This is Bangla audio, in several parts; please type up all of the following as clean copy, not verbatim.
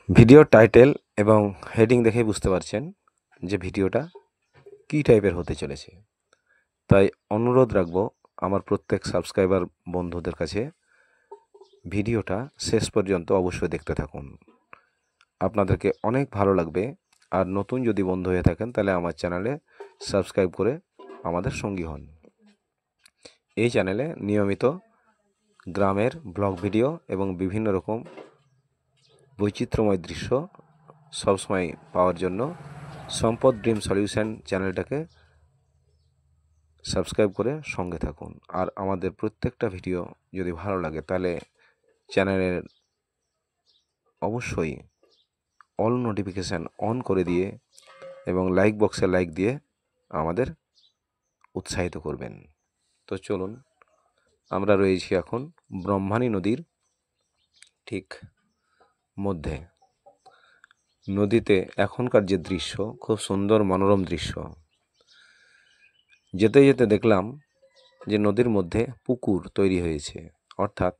ভিডিও টাইটেল এবং হেডিং দেখে বুঝতে পারছেন যে ভিডিওটা কী টাইপের হতে চলেছে। তাই অনুরোধ রাখবো আমার প্রত্যেক সাবস্ক্রাইবার বন্ধুদের কাছে, ভিডিওটা শেষ পর্যন্ত অবশ্যই দেখতে থাকুন। আপনাদেরকে অনেক ভালো লাগবে। আর নতুন যদি বন্ধু হয়ে থাকেন তাহলে আমার চ্যানেলে সাবস্ক্রাইব করে আমাদের সঙ্গী হন। এই চ্যানেলে নিয়মিত গ্রামের ব্লগ ভিডিও এবং বিভিন্ন রকম বৈচিত্র্যময় দৃশ্য সবসময় পাওয়ার জন্য সম্পদ ড্রিম সলিউশন চ্যানেলটাকে সাবস্ক্রাইব করে সঙ্গে থাকুন। আর আমাদের প্রত্যেকটা ভিডিও যদি ভালো লাগে তাহলে চ্যানেলের অবশ্যই অল নোটিফিকেশান অন করে দিয়ে এবং লাইক বক্সে লাইক দিয়ে আমাদের উৎসাহিত করবেন। তো চলুন, আমরা রয়েছি এখন ব্রহ্মাণী নদীর ঠিক মধ্যে। নদীতে এখনকার যে দৃশ্য, খুব সুন্দর মনোরম দৃশ্য। যেতে যেতে দেখলাম যে নদীর মধ্যে পুকুর তৈরি হয়েছে, অর্থাৎ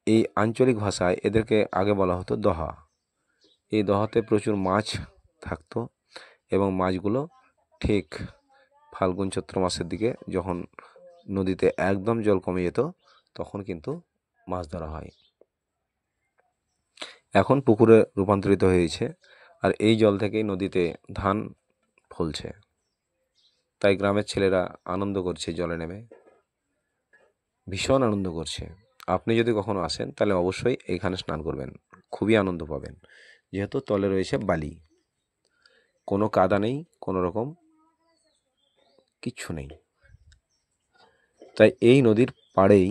এই আঞ্চলিক ভাষায় এদেরকে আগে বলা হতো দহা। এই দহাতে প্রচুর মাছ থাকতো এবং মাছগুলো ঠিক ফাল্গুন চৈত্র মাসের দিকে যখন নদীতে একদম জল কমে যেত তখন কিন্তু মাছ ধরা হয়। এখন পুকুরে রূপান্তরিত হয়েছে আর এই জল থেকেই নদীতে ধান ফলছে। তাই গ্রামের ছেলেরা আনন্দ করছে, জলে নেমে ভীষণ আনন্দ করছে। আপনি যদি কখনো আসেন তাহলে অবশ্যই এইখানে স্নান করবেন, খুবই আনন্দ পাবেন। যেহেতু তলে রয়েছে বালি, কোনো কাদা নেই, কোনো রকম কিচ্ছু নেই। তাই এই নদীর পাড়েই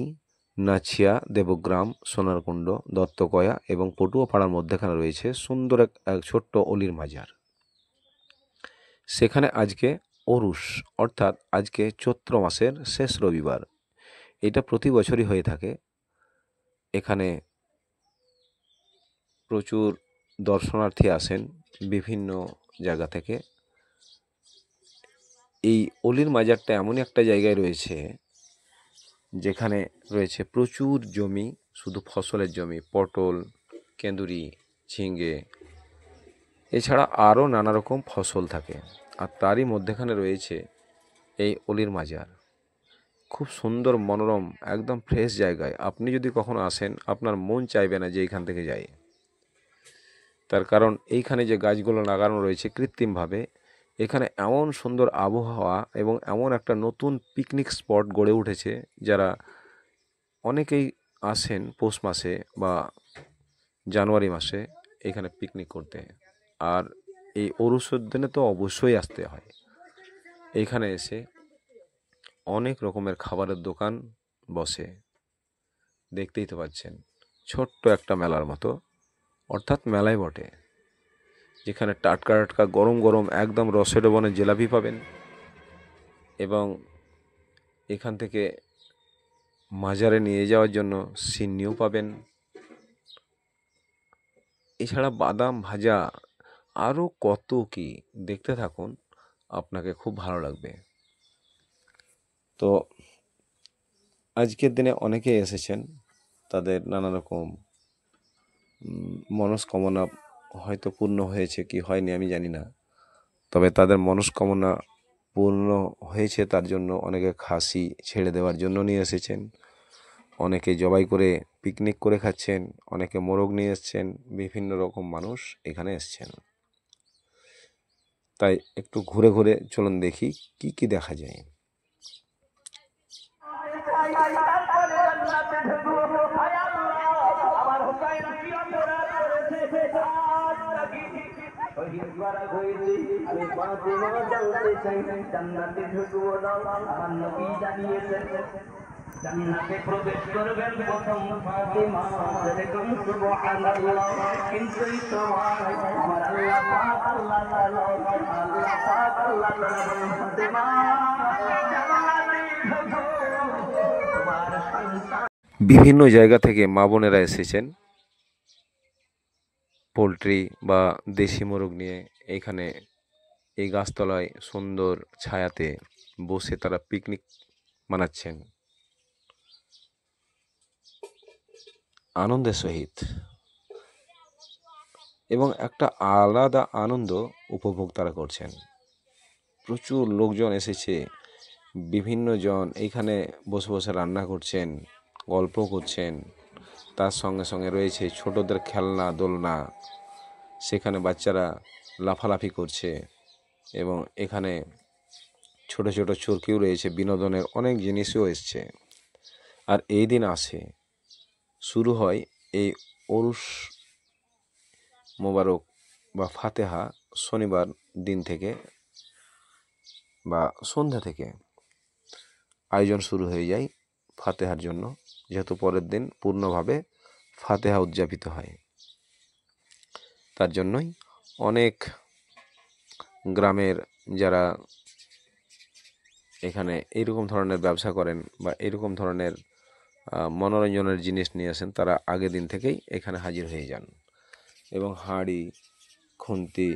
নাছিয়া, দেবগ্রাম, সোনারকুণ্ড, দত্তকয়া এবং পটুয়াপাড়ার মধ্যেখানে রয়েছে সুন্দর এক ছোট্ট অলির মাজার। সেখানে আজকে অরুষ, অর্থাৎ আজকে চৈত্র মাসের শেষ রবিবার। এটা প্রতি বছরই হয়ে থাকে। এখানে প্রচুর দর্শনার্থী আসেন বিভিন্ন জায়গা থেকে। এই অলির মাজারটা এমনই একটা জায়গায় রয়েছে যেখানে রয়েছে প্রচুর জমি, শুধু ফসলের জমি, পটল, কেঁদুরি, ঝিঙে, এছাড়া আরও নানা রকম ফসল থাকে। আর তারই মধ্যেখানে রয়েছে এই অলির মাজার। খুব সুন্দর মনোরম, একদম ফ্রেশ জায়গায়। আপনি যদি কখনো আসেন আপনার মন চাইবে না যে এইখান থেকে যাই। তার কারণ এইখানে যে গাছগুলো লাগানো রয়েছে কৃত্রিমভাবে, এখানে এমন সুন্দর আবহাওয়া এবং এমন একটা নতুন পিকনিক স্পট গড়ে উঠেছে, যারা অনেকেই আসেন পৌষ মাসে বা জানুয়ারি মাসে এখানে পিকনিক করতে। আর এই অরুষের দিনে তো অবশ্যই আসতে হয়। এইখানে এসে অনেক রকমের খাবারের দোকান বসে, দেখতেই তো পাচ্ছেন, ছোট্ট একটা মেলার মতো, অর্থাৎ মেলায় বটে। যেখানে টাটকা টাটকা গরম গরম একদম রসের বনের জিলাপি পাবেন, এবং এখান থেকে মাজারে নিয়ে যাওয়ার জন্য সিন্নিও পাবেন। এছাড়া বাদাম ভাজা, আরও কত কি, দেখতে থাকুন, আপনাকে খুব ভালো লাগবে। তো আজকের দিনে অনেকেই এসেছেন, তাদের নানা রকম মনস্কামনা হয়তো পূর্ণ হয়েছে কি হয়নি আমি জানি না, তবে তাদের মনস্কামনা পূর্ণ হয়েছে, তার জন্য অনেকে খাসি ছেড়ে দেওয়ার জন্য নিয়ে এসেছেন, অনেকে জবাই করে পিকনিক করে খাচ্ছেন, অনেকে মোরগ নিয়ে এসছেন, বিভিন্ন রকম মানুষ এখানে এসছেন। তাই একটু ঘুরে ঘুরে চলুন দেখি কি কি দেখা যায়। জান্নাতে প্রবেশ করবেন প্রথম ফাতিমা, যেরকম সুবহানাল্লাহ। কিন্তু এই সময় আমার আল্লাহ পাক আল্লাহ তাআলা বলেন, ফাতিমা জান্নাতে ঢোকো, তোমার সন্তান। বিভিন্ন জায়গা থেকে মা বোনেরা এসেছেন পোলট্রি বা দেশি মোরগ নিয়ে এইখানে এই গাছতলায় সুন্দর ছায়াতে বসে তারা পিকনিক মানাচ্ছেন আনন্দের সহিত, এবং একটা আলাদা আনন্দ উপভোগ তারা করছেন। প্রচুর লোকজন এসেছে, বিভিন্ন জন এইখানে বসে বসে রান্না করছেন, গল্প করছেন, তার সঙ্গে সঙ্গে রয়েছে ছোটদের খেলনা দোলনা, সেখানে বাচ্চারা লাফালাফি করছে, এবং এখানে ছোট ছোট চরকিও রয়েছে, বিনোদনের অনেক জিনিসও এসছে। আর এই দিন আসে, শুরু হয় এই ওরস মোবারক বা ফাতেহা শনিবার দিন থেকে বা সন্ধ্যা থেকে আয়োজন শুরু হয়ে যায় ফাতেহার জন্য, যেহেতু পরের দিন পূর্ণভাবে ফাতেহা উদযাপিত হয়। তার জন্যই অনেক গ্রামের যারা এখানে এইরকম ধরনের ব্যবসা করেন বা এইরকম ধরনের মনোরঞ্জনের জিনিস নিয়ে আসেন, তারা আগের দিন থেকেই এখানে হাজির হয়ে যান এবং হাঁড়ি খুন্তি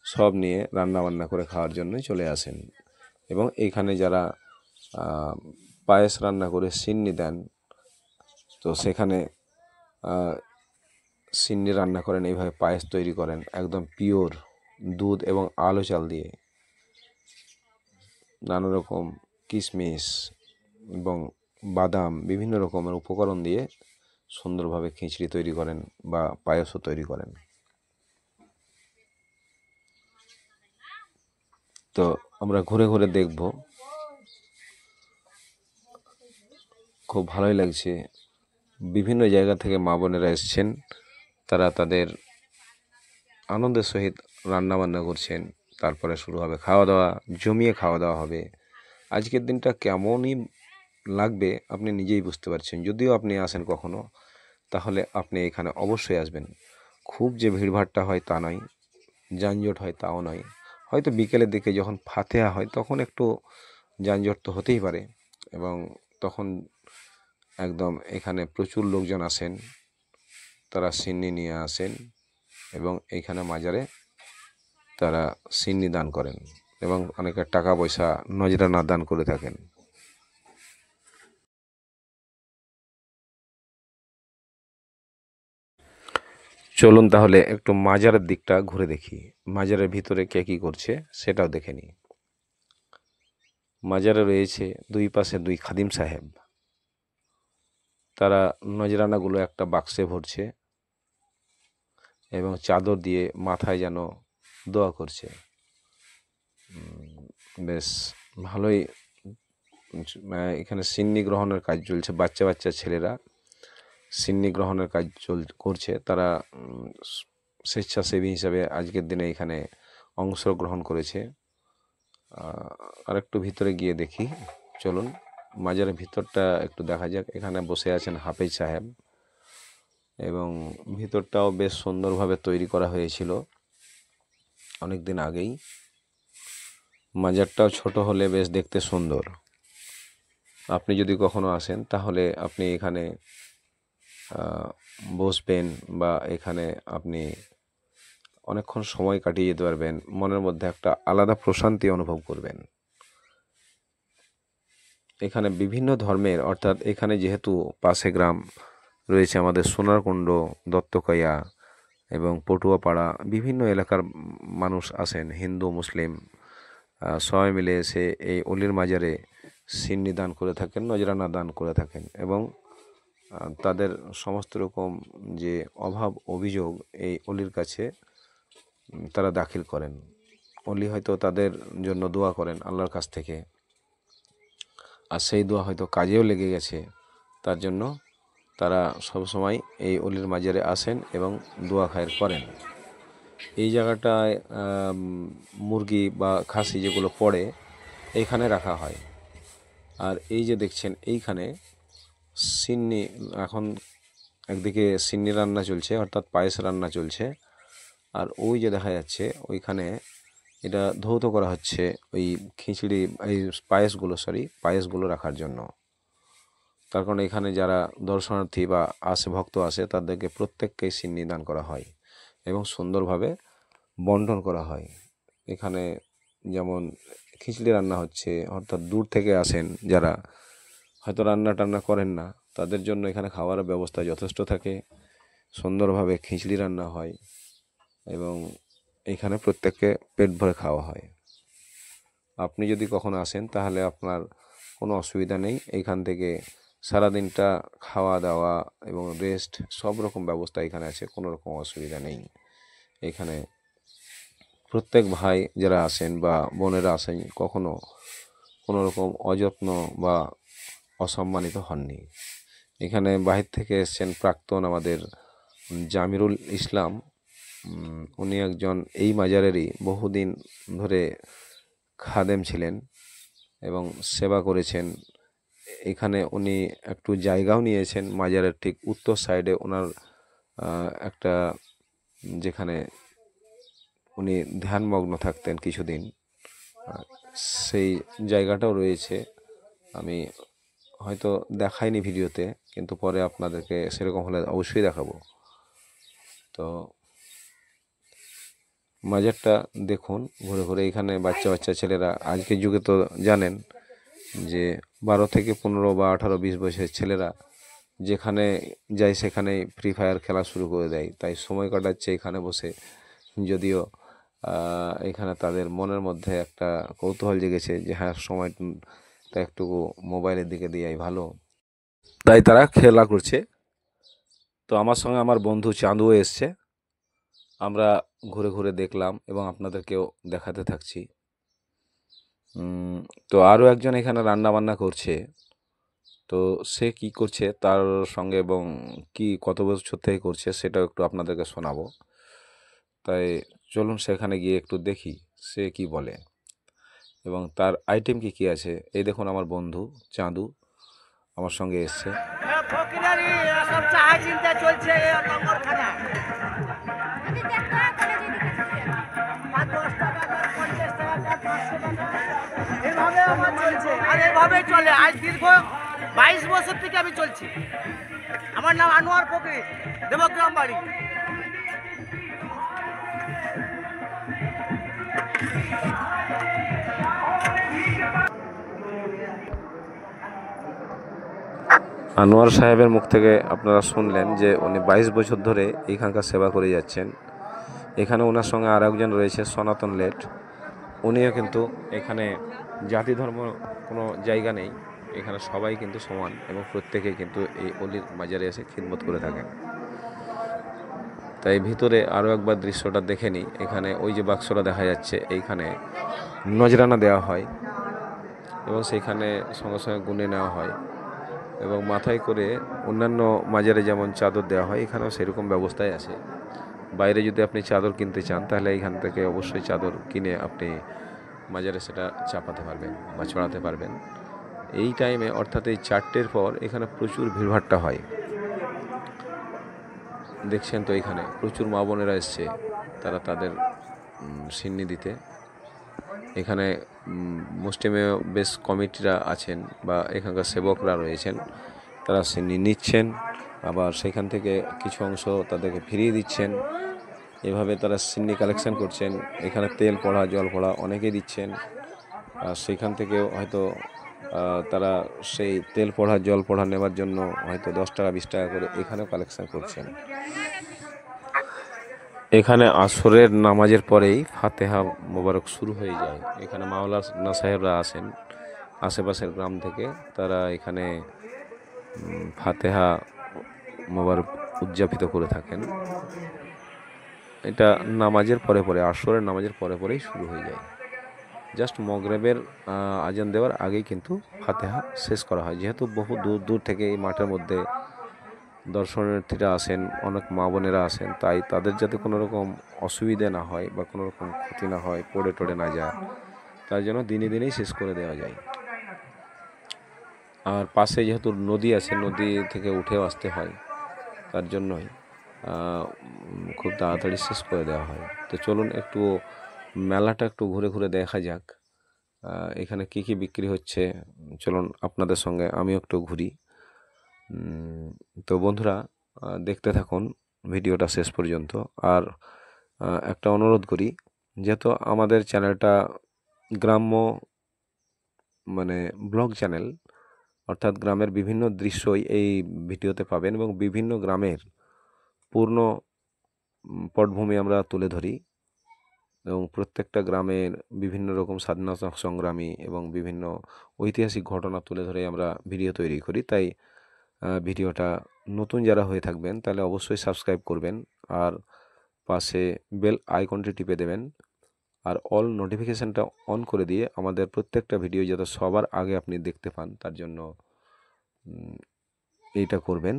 সব নিয়ে রান্নাবান্না করে খাওয়ার জন্যই চলে আসেন। এবং এইখানে যারা পায়েস রান্না করে সিন্নি দেন, তো সেখানে সিন্নি রান্না করেন, এইভাবে পায়েস তৈরি করেন একদম পিওর দুধ এবং আলো চাল দিয়ে, নানা রকম কিশমিশ এবং বাদাম বিভিন্ন রকমের উপকরণ দিয়ে সুন্দরভাবে খিচড়ি তৈরি করেন বা পায়েসও তৈরি করেন। তো আমরা ঘুরে ঘুরে দেখব, খুব ভালোই লাগছে। বিভিন্ন জায়গা থেকে মা বোনেরা এসছেন, তারা তাদের আনন্দের সহিত রান্নাবান্না করছেন, তারপরে শুরু হবে খাওয়া দাওয়া, জমিয়ে খাওয়া দাওয়া হবে। আজকের দিনটা কেমনই লাগবে আপনি নিজেই বুঝতে পারছেন। যদিও আপনি আসেন কখনো, তাহলে আপনি এখানে অবশ্যই আসবেন। খুব যে ভিড়ভাড়টা হয় তা নয়, যানজট হয় তাও নয়। হয়তো বিকেলের দিকে যখন ফাতেহা হয় তখন একটু যানজট তো হতেই পারে, এবং তখন একদম এখানে প্রচুর লোকজন আসেন, তারা সিন্নি নিয়ে আসেন এবং এইখানে মাজারে তারা সিন্নি দান করেন এবং অনেকে টাকা পয়সা নজরানা দান করে থাকেন। চলুন তাহলে একটু মাজারের দিকটা ঘুরে দেখি, মাজারের ভিতরে কে কী করছে সেটাও দেখে নিই। মাজারে রয়েছে দুই পাশে দুই খাদিম সাহেব, তারা নজরানাগুলো একটা বাক্সে ভরছে এবং চাদর দিয়ে মাথায় যেন দোয়া করছে। বেশ ভালোই এখানে সিন্নি গ্রহণের কাজ চলছে, বাচ্চা বাচ্চা ছেলেরা সিন্নি গ্রহণের কাজ করছে। তারা স্বেচ্ছাসেবী হিসাবে আজকের দিনে এখানে অংশগ্রহণ করেছে। আর একটু ভিতরে গিয়ে দেখি, চলুন মাজারের ভিতরটা একটু দেখা যাক। এখানে বসে আছেন হাফেজ সাহেব এবং ভিতরটাও বেশ সুন্দরভাবে তৈরি করা হয়েছিল। অনেক দিন আগেই। মাজারটাও ছোট হলে বেশ দেখতে সুন্দর। আপনি যদি কখনো আসেন তাহলে আপনি এখানে বসবেন বা এখানে আপনি অনেকক্ষণ সময় কাটিয়ে যেতে পারবেন, মনের মধ্যে একটা আলাদা প্রশান্তি অনুভব করবেন। এখানে বিভিন্ন ধর্মের, অর্থাৎ এখানে যেহেতু পাশে গ্রাম রয়েছে আমাদের সোনারকুণ্ড, দত্তকাইয়া এবং পটুয়াপাড়া, বিভিন্ন এলাকার মানুষ আসেন, হিন্দু মুসলিম সবাই মিলে এসে এই অলির মাজারে সিন্নি দান করে থাকেন, নজরানা দান করে থাকেন এবং তাদের সমস্ত রকম যে অভাব অভিযোগ এই অলির কাছে তারা দাখিল করেন। অলি হয়তো তাদের জন্য দোয়া করেন আল্লাহর কাছ থেকে, আর সেই দোয়া হয়তো কাজেও লেগে গেছে, তার জন্য তারা সবসময় এই অলির মাজারে আসেন এবং দোয়া খায়ের করেন। এই জায়গাটায় মুরগি বা খাসি যেগুলো পড়ে এইখানে রাখা হয়। আর এই যে দেখছেন এইখানে সিন্নি, এখন একদিকে সিন্নি রান্না চলছে অর্থাৎ পায়েস রান্না চলছে, আর ওই যে দেখা যাচ্ছে ওইখানে এটা ধৌত করা হচ্ছে ওই খিচুড়ি, এই পায়েসগুলো রাখার জন্য। তার কারণ এখানে যারা দর্শনার্থী বা ভক্ত আসে তাদেরকে প্রত্যেককেই সিন্নি দান করা হয় এবং সুন্দরভাবে বন্টন করা হয়। এখানে যেমন খিচুড়ি রান্না হচ্ছে, অর্থাৎ দূর থেকে আসেন যারা হয়তো রান্না টান্না করেন না, তাদের জন্য এখানে খাওয়ার ব্যবস্থা যথেষ্ট থাকে। সুন্দরভাবে খিচুড়ি রান্না হয় এবং এখানে প্রত্যেককে পেট ভরে খাওয়া হয়। আপনি যদি কখনো আসেন তাহলে আপনার কোনো অসুবিধা নেই, এইখান থেকে সারাদিনটা খাওয়া দাওয়া এবং রেস্ট সব রকম ব্যবস্থা এখানে আছে, কোনো রকম অসুবিধা নেই। এখানে প্রত্যেক ভাই যারা আসেন বা বোনেরা আসেন কখনো কোনো রকম অযত্ন বা অসম্মানিত হননি। এখানে বাহির থেকে এসছেন প্রাক্তন আমাদের জামিরুল ইসলাম, উনি একজন এই মাজারেরই বহুদিন ধরে খাদেম ছিলেন এবং সেবা করেছেন। এখানে উনি একটু জায়গাও নিয়েছেন মাজারের ঠিক উত্তর সাইডে, ওনার একটা যেখানে উনি ধ্যানমগ্ন থাকতেন কিছুদিন, সেই জায়গাটাও রয়েছে। আমি হয়তো দেখাইনি ভিডিওতে, কিন্তু পরে আপনাদেরকে সেরকম হলে অবশ্যই দেখাবো। তো মাজারটা দেখুন ঘুরে ঘুরে। এখানে বাচ্চা বাচ্চা ছেলেরা, আজকের যুগে তো জানেন যে 12 থেকে 15 বা 18 20 বছরের ছেলেরা যেখানে যায় সেখানেই ফ্রি ফায়ার খেলা শুরু করে দেয়, তাই সময় কাটাচ্ছে এখানে বসে। যদিও এখানে তাদের মনের মধ্যে একটা কৌতূহল জেগেছে যে হ্যাঁ, সময়টা একটু মোবাইলের দিকে দেওয়াই ভালো, তাই তারা খেলা করছে। তো আমার সঙ্গে আমার বন্ধু চাঁদুও এসছে, আমরা ঘুরে ঘুরে দেখলাম এবং আপনাদেরকেও দেখাতে থাকছি। তো আরও একজন এখানে রান্না বান্না করছে, তো সে কি করছে তার সঙ্গে এবং কি কত বছর থেকে করছে সেটাও একটু আপনাদেরকে শোনাবো। তাই চলুন সেখানে গিয়ে একটু দেখি সে কি বলে এবং তার আইটেম কি কি আছে। এই দেখুন আমার বন্ধু চাঁদু আমার সঙ্গে এসছে। এভাবে আমার চলছে আর এভাবে চলে আজ দীর্ঘ 22 বছর থেকে আমি চলছি। আমার নাম আনোয়ার ফকরি, দেবগ্রাম বাড়ি। আনোয়ার সাহেবের মুখ থেকে আপনারা শুনলেন যে উনি 22 বছর ধরে এইখানকার সেবা করে যাচ্ছেন। এখানে ওনার সঙ্গে আর একজন রয়েছে সনাতন লেট, উনিও কিন্তু এখানে জাতি ধর্ম কোনো জায়গা নেই, এখানে সবাই কিন্তু সমান এবং প্রত্যেকেই কিন্তু এই অলির মাজারে এসে খিদমত করে থাকেন। তাই ভিতরে আরও একবার দৃশ্যটা দেখে নিই। এখানে ওই যে বাক্সটা দেখা যাচ্ছে, এইখানে নজরানা দেওয়া হয় এবং সেইখানে সঙ্গে সঙ্গে গুনে নেওয়া হয় এবং মাথায় করে অন্যান্য মাজারে যেমন চাদর দেওয়া হয় এখানেও সেরকম ব্যবস্থাই আছে। বাইরে যদি আপনি চাদর কিনতে চান তাহলে এইখান থেকে অবশ্যই চাদর কিনে আপনি মাজারে সেটা চাপাতে পারবেন বা ছড়াতে পারবেন। এই টাইমে অর্থাৎ এই 4টের পর এখানে প্রচুর ভিড়ভাট্টা হয়। দেখছেন তো এখানে প্রচুর মা বোনেরা এসছে, তারা তাদের সিন্নি দিতে। এখানে মুসলিমে বেশ কমিটিরা আছেন বা এখানকার সেবকরা রয়েছেন, তারা সিন্নি নিচ্ছেন, আবার সেখান থেকে কিছু অংশ তাদেরকে ফিরিয়ে দিচ্ছেন। এভাবে তারা সিন্নি কালেকশন করছেন। এখানে তেল পড়া, জল পড়া অনেকেই দিচ্ছেন, আর সেখান থেকে হয়তো তারা সেই তেল পড়া, জল পড়া নেবার জন্য হয়তো 10 টাকা 20 টাকা করে এখানেও কালেকশন করছেন। এখানে আসরের নামাজের পরেই ফাতেহা মোবারক শুরু হয়ে যায়। এখানে মাওলানা সাহেবরা আসেন আশেপাশের গ্রাম থেকে, তারা এখানে ফাতেহা মোবারক উদযাপিত করে থাকেন। এটা নামাজের পরে পরে, আসরের নামাজের পরে পরেই শুরু হয়ে যায়। জাস্ট মগরিবের আজান দেওয়ার আগেই কিন্তু ফাতেহা শেষ করা হয়। যেহেতু বহু দূর দূর থেকে এই মাঠের মধ্যে দর্শনার্থীরা আসেন, অনেক মা বোনেরা আসেন, তাই তাদের যাতে কোনো রকম অসুবিধে না হয় বা কোনো রকম ক্ষতি না হয়, পড়ে টড়ে না যায়, তার জন্য দিনে দিনেই শেষ করে দেওয়া যায়। আর পাশে যেহেতু নদী আছে, নদী থেকে উঠেও আসতে হয়, তার জন্যই খুব তাড়াতাড়ি শেষ করে দেওয়া হয়। তো চলুন একটু মেলাটা একটু ঘুরে ঘুরে দেখা যাক এখানে কি কি বিক্রি হচ্ছে। চলুন আপনাদের সঙ্গে আমিও একটু ঘুরি। তো বন্ধুরা, দেখতে থাকুন ভিডিওটা শেষ পর্যন্ত। আর একটা অনুরোধ করি, যেহেতু আমাদের চ্যানেলটা গ্রাম্য মানে ব্লগ চ্যানেল, অর্থাৎ গ্রামের বিভিন্ন দৃশ্যই এই ভিডিওতে পাবেন এবং বিভিন্ন গ্রামের পূর্ণ পটভূমি আমরা তুলে ধরি এবং প্রত্যেকটা গ্রামের বিভিন্ন রকম স্বাধীনতা সংগ্রামী এবং বিভিন্ন ঐতিহাসিক ঘটনা তুলে ধরে আমরা ভিডিও তৈরি করি। তাই ভিডিওটা নতুন যারা হয়ে থাকবেন তাহলে অবশ্যই সাবস্ক্রাইব করবেন, আর পাশে বেল আইকনটি টিপে দেবেন, আর অল নোটিফিকেশানটা অন করে দিয়ে আমাদের প্রত্যেকটা ভিডিও যাতে সবার আগে আপনি দেখতে পান, তার জন্য এইটা করবেন।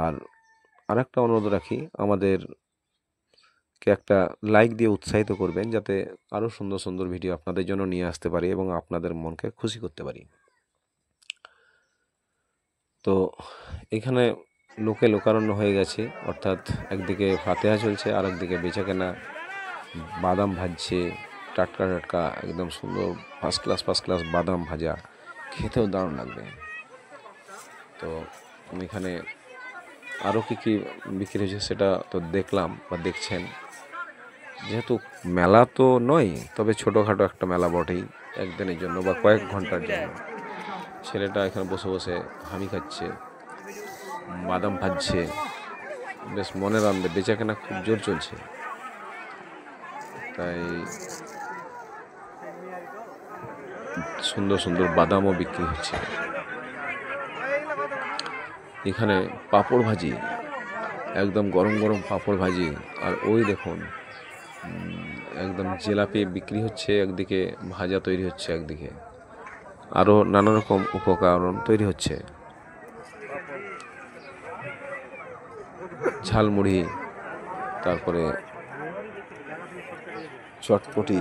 আর আরেকটা অনুরোধ রাখি, আমাদেরকে একটা লাইক দিয়ে উৎসাহিত করবেন, যাতে আরও সুন্দর সুন্দর ভিডিও আপনাদের জন্য নিয়ে আসতে পারি এবং আপনাদের মনকে খুশি করতে পারি। তো এখানে লোকে লোকারণ্য হয়ে গেছে, অর্থাৎ একদিকে ফাতেহা চলছে আর একদিকে বেচাকেনা। বাদাম ভাজছে, টাটকা টাটকা একদম সুন্দর ফার্স্ট ক্লাস বাদাম ভাজা, খেতেও দারুণ লাগবে। তো এখানে আরও কী কী বিক্রি হয়েছে সেটা তো দেখলাম বা দেখছেন। যেহেতু মেলা তো নয়, তবে ছোটোখাটো একটা মেলা বটেই, একদিনের জন্য বা কয়েক ঘন্টার জন্য। ছেলেটা এখানে বসে বসে হামি খাচ্ছে, বাদাম ভাজছে, বেশ মনের আনন্দে। বেচাকেনা খুব জোর চলছে, তাই সুন্দর সুন্দর বাদামও বিক্রি হচ্ছে। এখানে পাঁপড় ভাজি, একদম গরম গরম পাঁপড় ভাজি, আর ওই দেখুন একদম জিলাপি বিক্রি হচ্ছে, একদিকে ভাজা তৈরি হচ্ছে, একদিকে আরও নানা রকম উপকরণ তৈরি হচ্ছে। ঝালমুড়ি, তারপরে চটপটি,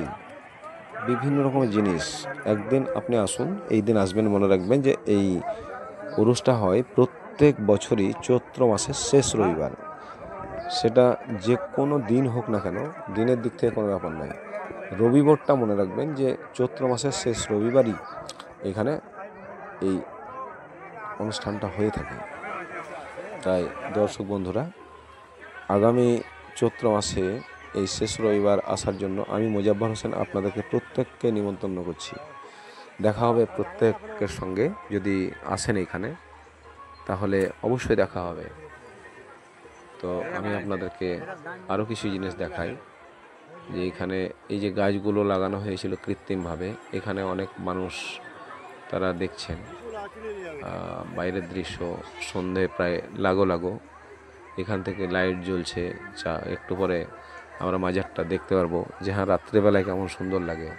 বিভিন্ন রকমের জিনিস। একদিন আপনি আসুন, এই দিন আসবেন, মনে রাখবেন যে এই উরুসটা হয় প্রত্যেক বছরই চৈত্র মাসের শেষ রবিবার। সেটা যে কোনো দিন হোক না কেন, দিনের দিক থেকে কোনো ব্যাপার নয়, রবিবারটা মনে রাখবেন যে চৈত্র মাসের শেষ রবিবারই এখানে এই অনুষ্ঠানটা হয়ে থাকে। তাই দর্শক বন্ধুরা, আগামী চৈত্র মাসে এই শেষ রবিবার আসার জন্য আমি মোজাব্বার হোসেন আপনাদেরকে প্রত্যেককে নিমন্ত্রণ করছি। দেখা হবে প্রত্যেকের সঙ্গে, যদি আসেন এখানে তাহলে অবশ্যই দেখা হবে। তো আমি আপনাদেরকে আরও কিছু জিনিস দেখাই, যে এখানে এই যে গাছগুলো লাগানো হয়েছিল কৃত্রিমভাবে, এখানে অনেক মানুষ তারা দেখছেন বাইরের দৃশ্য। সন্ধে প্রায় লাগো, এখান থেকে লাইট জ্বলছে, একটু পরে আমরা মাজারটা দেখতে পারবো, যে হ্যাঁ রাত্রেবেলায় কেমন সুন্দর লাগে।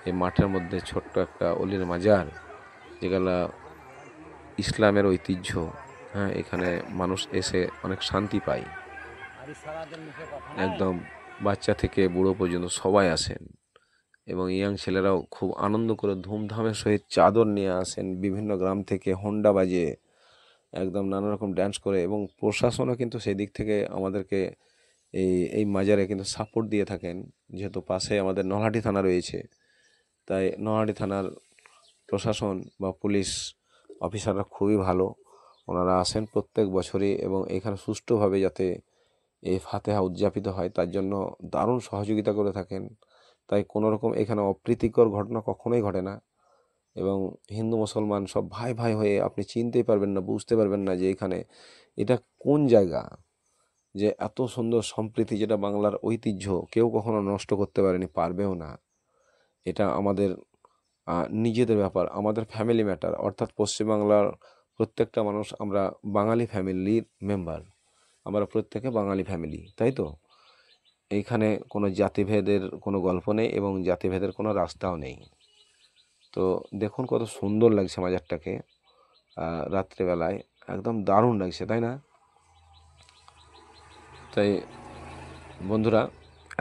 এই মাঠের মধ্যে ছোট্ট একটা অলির মাজার, যেগুলা ইসলামের ঐতিহ্য। হ্যাঁ, এখানে মানুষ এসে অনেক শান্তি পায়। একদম বাচ্চা থেকে বুড়ো পর্যন্ত সবাই আসেন, এবং ইয়াং ছেলেরাও খুব আনন্দ করে ধুমধামের সহিত চাদর নিয়ে আসেন বিভিন্ন গ্রাম থেকে, হোন্ডা বাজে একদম নানা রকম ড্যান্স করে। এবং প্রশাসনও কিন্তু সেই দিক থেকে আমাদেরকে এই মাজারে কিন্তু সাপোর্ট দিয়ে থাকেন, যেহেতু পাশে আমাদের নলহাটি থানা রয়েছে, তাই নলহাটি থানার প্রশাসন বা পুলিশ অফিসাররা খুবই ভালো। ওনারা আসেন প্রত্যেক বছরই এবং এখানে সুষ্ঠুভাবে যাতে এই ফাতেহা উদযাপিত হয় তার জন্য দারুণ সহযোগিতা করে থাকেন। তাই কোনো রকম এখানে অপ্রীতিকর ঘটনা কখনোই ঘটে না এবং হিন্দু মুসলমান সব ভাই ভাই হয়ে আপনি চিনতেই পারবেন না, বুঝতে পারবেন না যে এখানে এটা কোন জায়গা, যে এত সুন্দর সম্প্রীতি যেটা বাংলার ঐতিহ্য কেউ কখনো নষ্ট করতে পারেনি, পারবেও না। এটা আমাদের নিজেদের ব্যাপার, আমাদের ফ্যামিলি ম্যাটার, অর্থাৎ পশ্চিমবাংলার প্রত্যেকটা মানুষ আমরা বাঙালি ফ্যামিলির মেম্বার, আমরা প্রত্যেকে বাঙালি ফ্যামিলি, তাই তো? এইখানে কোনো জাতিভেদের কোনো গল্প নেই এবং জাতিভেদের কোনো রাস্তাও নেই। তো দেখুন কত সুন্দর লাগছে মাজারটাকে রাত্রেবেলায়, একদম দারুণ লাগছে, তাই না? তাই বন্ধুরা,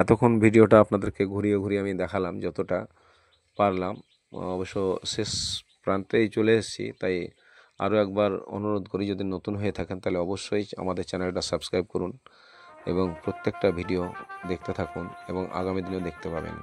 এতক্ষণ ভিডিওটা আপনাদেরকে ঘুরিয়ে ঘুরিয়ে আমি দেখালাম যতটা পারলাম। অবশ্য শেষ প্রান্তেই চলে এসেছি, তাই আরও একবার অনুরোধ করি, যদি নতুন হয়ে থাকেন তাহলে অবশ্যই আমাদের চ্যানেলটা সাবস্ক্রাইব করুন এবং প্রত্যেকটা ভিডিও দেখতে থাকুন এবং আগামী দিনেও দেখতে পাবেন।